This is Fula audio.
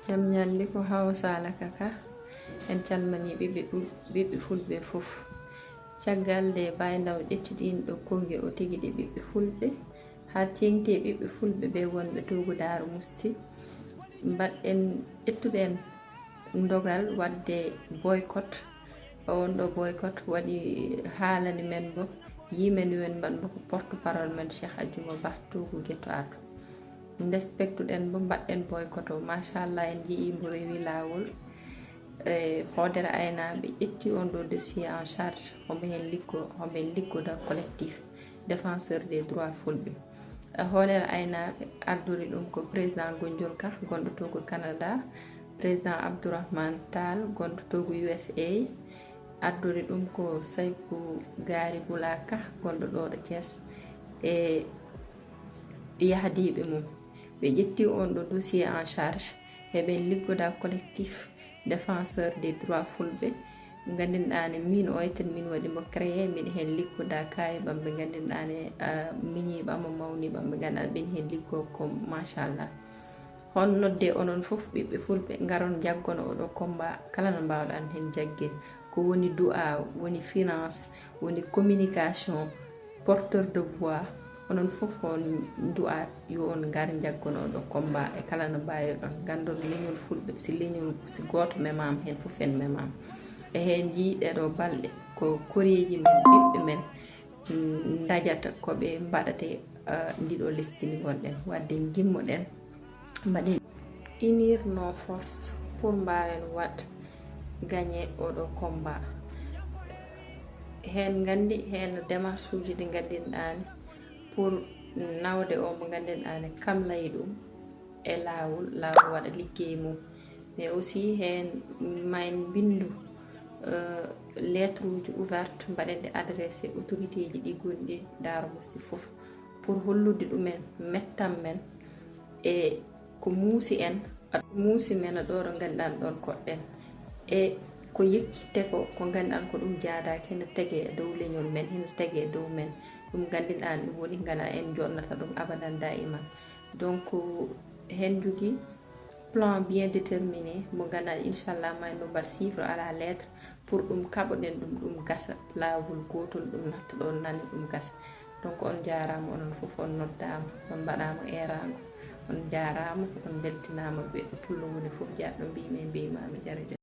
jam ñalli ko Hawa Sala Kaka en calmani ɓiɓɓe fulɓe fof caggal nde Baydaw ƴecciɗino ɗo konge o tegiɗe ɓiɓɓe fulɓe ha tengti ɓiɓɓe fulɓe ɓe wonɓe Togo Darou Mousti mbaɗɗen ƴettuɗen ndogal wadde boycott on ɗo boycott waɗi haalani men bo yimen wen mbaɗ bo ko porte parole men Cheikh Adjouma Ba Togo Guetto Ato ndespektuɗen bo mbaɗɗen boycott o machallah en jii mbo rewi lawol hoodere aynaɓe ƴetti on ɗo dossier en charge hoɓen liggoda collectif défenseur des droits fulɓe hoodere aynaɓe ardori ɗum ko président Gondiol Ka gonɗo Togo Canada président Abdourahmane Tall gonɗo Togo USA ardori ɗum ko Saykou Gari Boulaka gonɗo ɗo ɗo Thiès e yahdiɓe mum ɓe ƴetti on ɗo dossier en charge heɓen liggoda collectif défenseur des droits fulɓe gandinɗane min o eten min waɗi mo créé miɗa hen liggoda kayi ɓamɓe gandinɗane miñiɓamo mawniɓamɓe ganduɗa ɓen hen liggo ko machallah hon nodde onon foof ɓiɓɓe fulɓe garon jaggono oɗo combat kala no mbawɗan hen jagguel ko woni du'a woni finance woni communication porteur de voix onon fof on du'a yo on gar jaggono oɗo combat e kala no mbawirɗon gandon leñol fulɓe si goto memama hen fof en memama e hen jiiɗeɗo balɗe ko koreji men ɓiɓɓe men dajata koɓe mbaɗate ndiɗo lestini gonɗen wadde gimmoɗen mbaɗen unir nos forces pour mbawen wad gagné oɗo combat hen gandi hen démarche uji ɗi gandinɗani pour nawde o mo gandinɗani kam layi ɗum e lawol waɗa liggey mum mais aussi hen mayen bindu lettre uji ouverte mbaɗende adressé autorité ji ɗi gonɗi Darou Mousti fof pour hollude ɗumen mettam men e ko muusi en muusi men ɗo ɗo ganduɗan ɗon koɗɗen e ko yekkitte ko ganduɗan ko ɗum jaadaki hene tagui e dow leñol men hene tagui e dow men ɗum gandinɗan ɗum woni gana en jonnata ɗum abadan daiman donc hen jogui plan bien déterminé mo ganduɗa inchallah mayno mbaɗ suivre à la lettre pour ɗum kaɓoɗen ɗum gasa lawol gotol ɗum natta ɗon nani ɗum gasa donc on jarama onon foof on noddama on mbaɗama erago on jarama on beltinama ɓiɓɓe pullo woni foof jaɗɗo mbimami jaaraja